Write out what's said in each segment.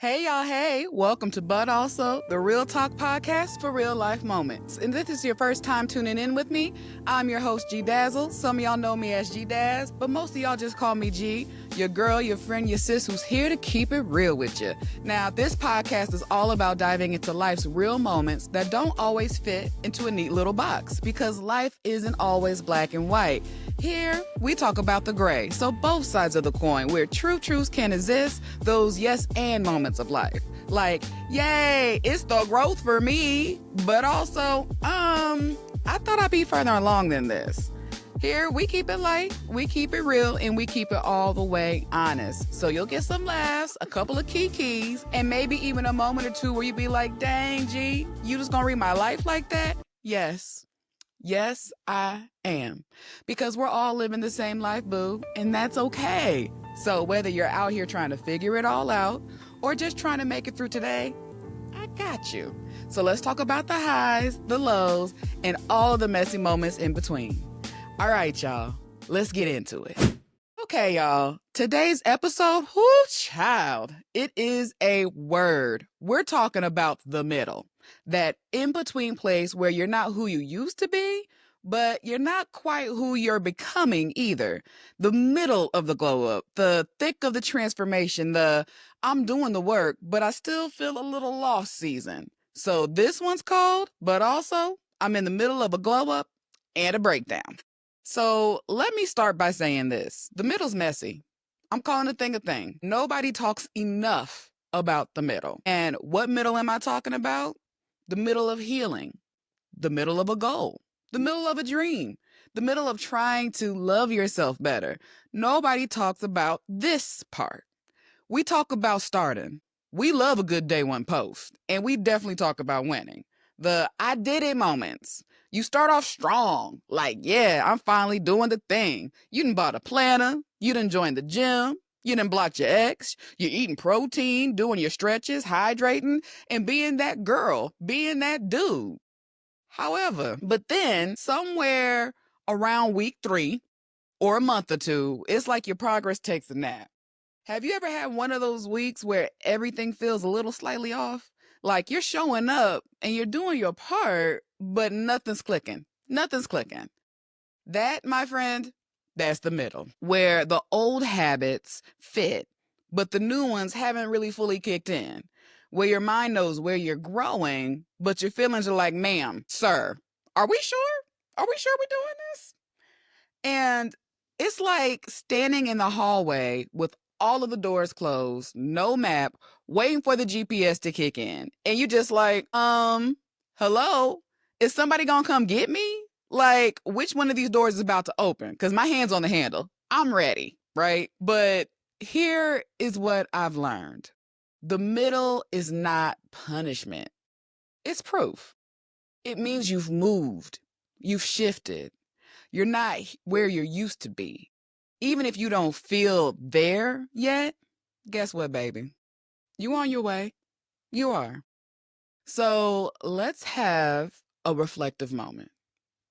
Hey y'all, hey, welcome to But Also, the Real Talk podcast for real life moments. And if this is your first time tuning in with me, I'm your host, G Dazzle. Some of y'all know me as G Daz, but most of y'all just call me G, your girl, your friend, your sis who's here to keep it real with you. Now, this podcast is all about diving into life's real moments that don't always fit into a neat little box because life isn't always black and white. Here, we talk about the gray, so both sides of the coin, where true truths can exist, those yes and moments of life. Like, yay, it's the growth for me, but also, I thought I'd be further along than this. Here, we keep it light, we keep it real, and we keep it all the way honest. So you'll get some laughs, a couple of keys, and maybe even a moment or two where you be like, dang, G, you just gonna read my life like that? Yes. Yes, I am. Because we're all living the same life, boo, and that's okay. So whether you're out here trying to figure it all out or just trying to make it through today, I got you. So let's talk about the highs, the lows, and all of the messy moments in between. All right, y'all, let's get into it. Okay, y'all, today's episode, whoo, child, it is a word. We're talking about the middle. That in-between place where you're not who you used to be, but you're not quite who you're becoming either. The middle of the glow up, the thick of the transformation, the I'm doing the work, but I still feel a little lost season. So this one's called, but also I'm in the middle of a glow up and a breakdown. So let me start by saying this. The middle's messy. I'm calling a thing a thing. Nobody talks enough about the middle. And what middle am I talking about? The middle of healing, the middle of a goal, the middle of a dream, the middle of trying to love yourself better. Nobody talks about this part. We talk about starting. We love a good day one post, and we definitely talk about winning. The I did it moments. You start off strong, like, yeah, I'm finally doing the thing. You done bought a planner, you done joined the gym, you done blocked your ex, you're eating protein, doing your stretches, hydrating, and being that girl, being that dude. However, but then somewhere around week 3 or a month or two, it's like your progress takes a nap. Have you ever had one of those weeks where everything feels a little slightly off? Like you're showing up and you're doing your part, but nothing's clicking. Nothing's clicking. That, my friend, that's the middle, where the old habits fit, but the new ones haven't really fully kicked in, where your mind knows where you're growing, but your feelings are like, ma'am, sir, are we sure? Are we sure we're doing this? And it's like standing in the hallway with all of the doors closed, no map, waiting for the GPS to kick in. And you just like, hello? Is somebody gonna come get me? Like, which one of these doors is about to open? Because my hand's on the handle. I'm ready, right? But here is what I've learned. The middle is not punishment. It's proof. It means you've moved. You've shifted. You're not where you're used to be. Even if you don't feel there yet, guess what, baby? You on your way. You are. So let's have a reflective moment.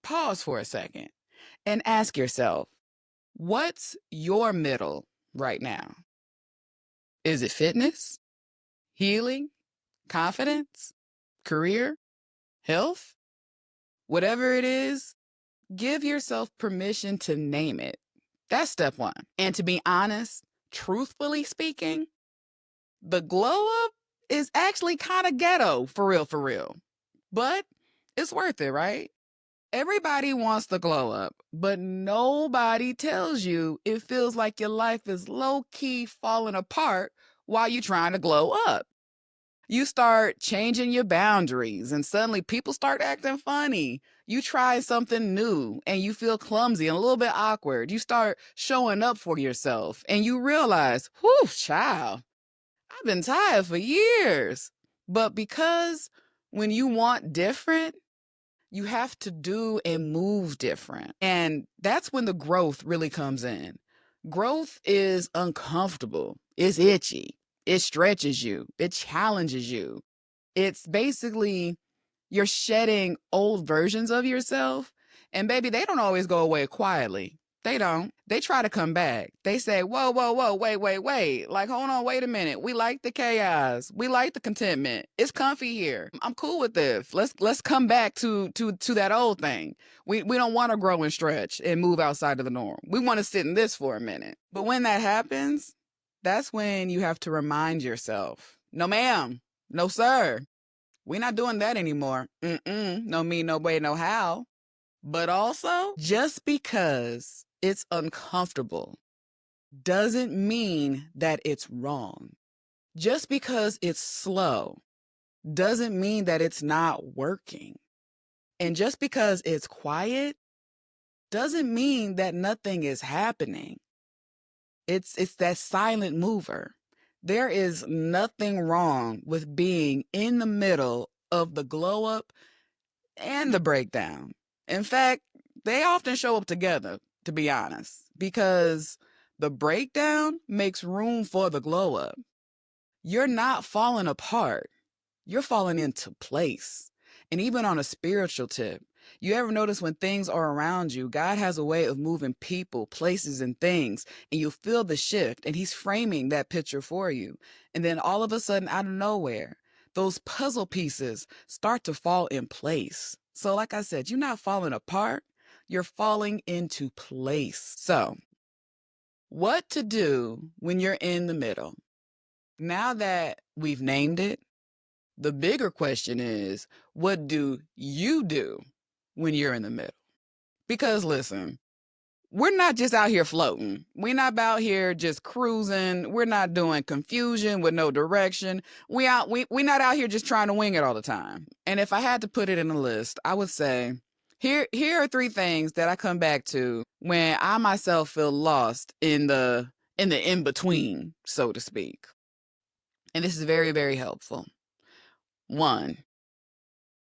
Pause for a second and ask yourself, what's your middle right now? Is it fitness, healing, confidence, career, health? Whatever it is, give yourself permission to name it. That's step 1. And to be honest, truthfully speaking, the glow up is actually kind of ghetto, for real. But it's worth it, right? Everybody wants the glow up, but nobody tells you it feels like your life is low-key falling apart while you're trying to glow up. You start changing your boundaries and suddenly people start acting funny. You try something new and you feel clumsy and a little bit awkward. You start showing up for yourself and you realize, whew, child, I've been tired for years. But because when you want different, you have to do and move different. And that's when the growth really comes in. Growth is uncomfortable. It's itchy. It stretches you. It challenges you. It's basically you're shedding old versions of yourself. And baby, they don't always go away quietly. They don't. They try to come back. They say, whoa, whoa, whoa, wait. Like, hold on, wait a minute. We like the chaos. We like the contentment. It's comfy here. I'm cool with this. Let's come back to that old thing. We don't want to grow and stretch and move outside of the norm. We want to sit in this for a minute. But when that happens, that's when you have to remind yourself, no ma'am, no sir. We're not doing that anymore. No me, no way, no how. But also, just because it's uncomfortable doesn't mean that it's wrong. Just because it's slow doesn't mean that it's not working. And just because it's quiet doesn't mean that nothing is happening. It's that silent mover. There is nothing wrong with being in the middle of the glow up and the breakdown. In fact, they often show up together, to be honest, because the breakdown makes room for the glow up. You're not falling apart. You're falling into place. And even on a spiritual tip, you ever notice when things are around you, God has a way of moving people, places, and things, and you feel the shift, and he's framing that picture for you. And then all of a sudden, out of nowhere, those puzzle pieces start to fall in place. So like I said, you're not falling apart, you're falling into place. So what to do when you're in the middle? Now that we've named it, the bigger question is, what do you do when you're in the middle? Because listen, we're not just out here floating. We're not out here just cruising. We're not doing confusion with no direction. We're not out here just trying to wing it all the time. And if I had to put it in a list, I would say, here are 3 things that I come back to when I myself feel lost in the in-between, so to speak. And this is very, very helpful. 1,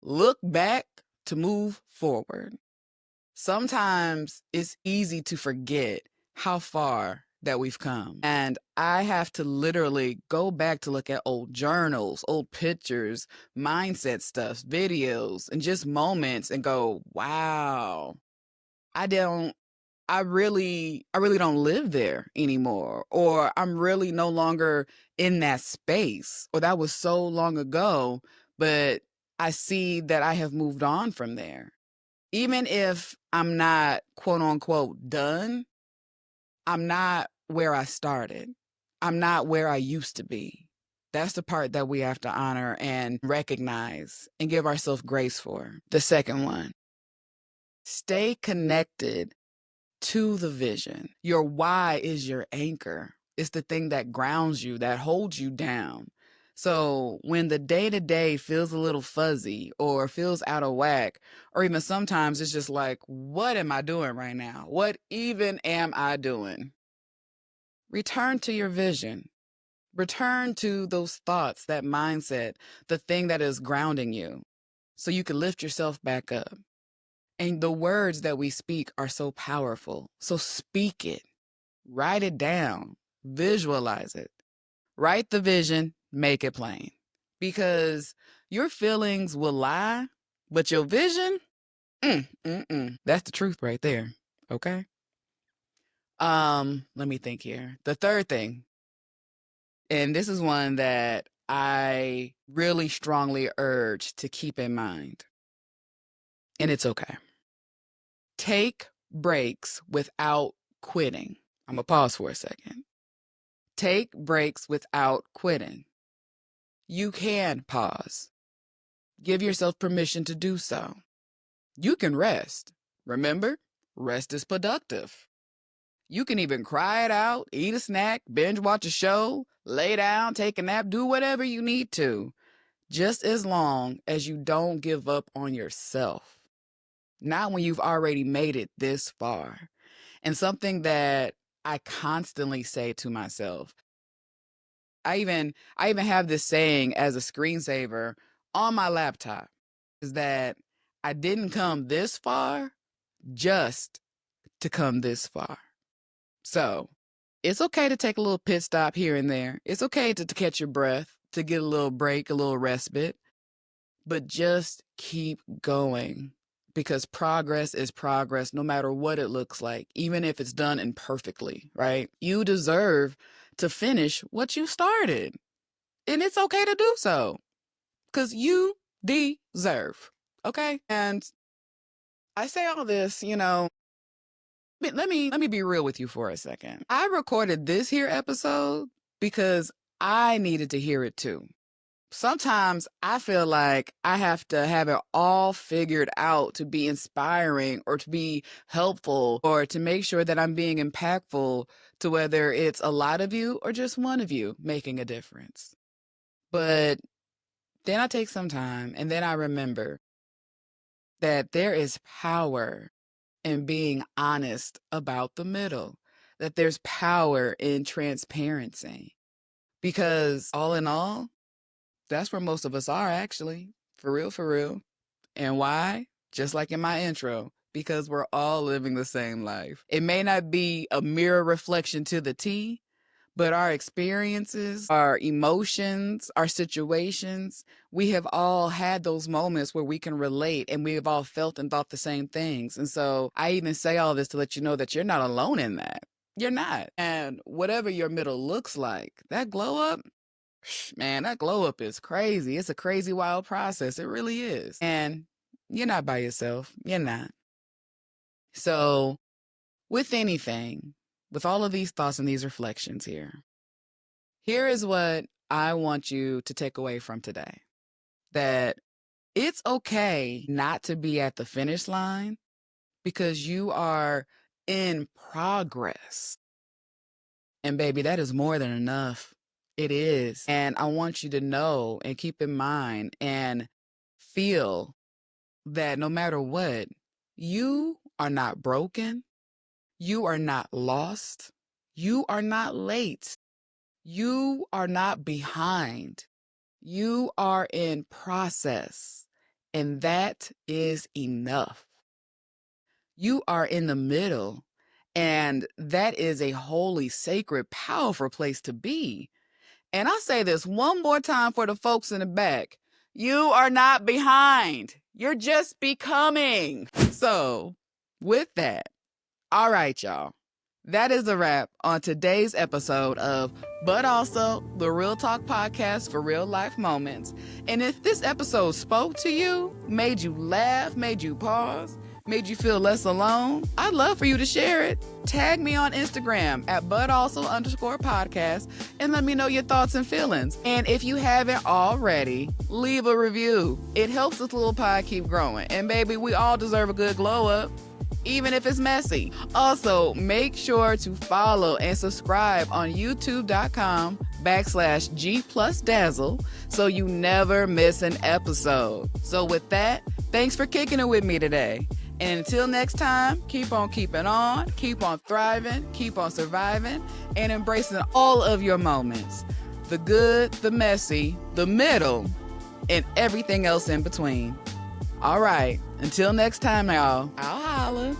look back to move forward. Sometimes it's easy to forget how far that we've come. And I have to literally go back to look at old journals, old pictures, mindset stuff, videos, and just moments and go, wow, I really don't live there anymore. Or I'm really no longer in that space. Or that was so long ago, but I see that I have moved on from there. Even if I'm not, quote unquote, done, I'm not where I started. I'm not where I used to be. That's the part that we have to honor and recognize and give ourselves grace for. The second one, stay connected to the vision. Your why is your anchor. It's the thing that grounds you, that holds you down. So when the day-to-day feels a little fuzzy or feels out of whack, or even sometimes it's just like, what am I doing right now? What even am I doing? Return to your vision. Return to those thoughts, that mindset, the thing that is grounding you, so you can lift yourself back up. And the words that we speak are so powerful. So speak it, write it down, visualize it, write the vision, make it plain. Because your feelings will lie, but your vision, that's the truth right there. Okay. Let me think here. The third thing, and this is one that I really strongly urge to keep in mind, and it's okay. Take breaks without quitting. I'm gonna pause for a second. Take breaks without quitting. You can pause. Give yourself permission to do so. You can rest. Remember, rest is productive. You can even cry it out, eat a snack, binge watch a show, lay down, take a nap, do whatever you need to, just as long as you don't give up on yourself. Not when you've already made it this far. And something that I constantly say to myself, I even have this saying as a screensaver on my laptop, is that I didn't come this far just to come this far. So it's okay to take a little pit stop here and there. It's okay to catch your breath, to get a little break, a little respite, but just keep going. because progress is progress no matter what it looks like, even if it's done imperfectly, right? You deserve to finish what you started, and it's okay to do so because you deserve, okay? And I say all this, let me be real with you for a second. I recorded this here episode because I needed to hear it too. Sometimes I feel like I have to have it all figured out to be inspiring or to be helpful or to make sure that I'm being impactful to whether it's a lot of you or just one of you making a difference. But then I take some time and then I remember that there is power in being honest about the middle, that there's power in transparency. Because all in all, that's where most of us are actually, for real, for real. And why? Just like in my intro, because we're all living the same life. It may not be a mirror reflection to the T, but our experiences, our emotions, our situations, we have all had those moments where we can relate and we have all felt and thought the same things. And so I even say all this to let you know that you're not alone in that. You're not. And whatever your middle looks like, that glow up, man, that glow up is crazy. It's a crazy, wild process. It really is. And you're not by yourself. You're not. So with anything, with all of these thoughts and these reflections here is what I want you to take away from today. That it's okay not to be at the finish line because you are in progress. And baby, that is more than enough. It is. And I want you to know and keep in mind and feel that no matter what, you are not broken. You are not lost. You are not late. You are not behind. You are in process. And that is enough. You are in the middle. And that is a holy, sacred, powerful place to be. And I say this one more time for the folks in the back. You are not behind. You're just becoming. So with that, all right, y'all. That is a wrap on today's episode of But Also, the Real Talk podcast for real life moments. And if this episode spoke to you, made you laugh, made you pause, made you feel less alone, I'd love for you to share it. Tag me on Instagram at buttalso_podcast and let me know your thoughts and feelings. And if you haven't already, leave a review. It helps this little pod keep growing. And baby, we all deserve a good glow up, even if it's messy. Also, make sure to follow and subscribe on youtube.com/G Dazzle so you never miss an episode. So with that, thanks for kicking it with me today. And until next time, keep on keeping on, keep on thriving, keep on surviving, and embracing all of your moments. The good, the messy, the middle, and everything else in between. All right, until next time, y'all. I'll holla.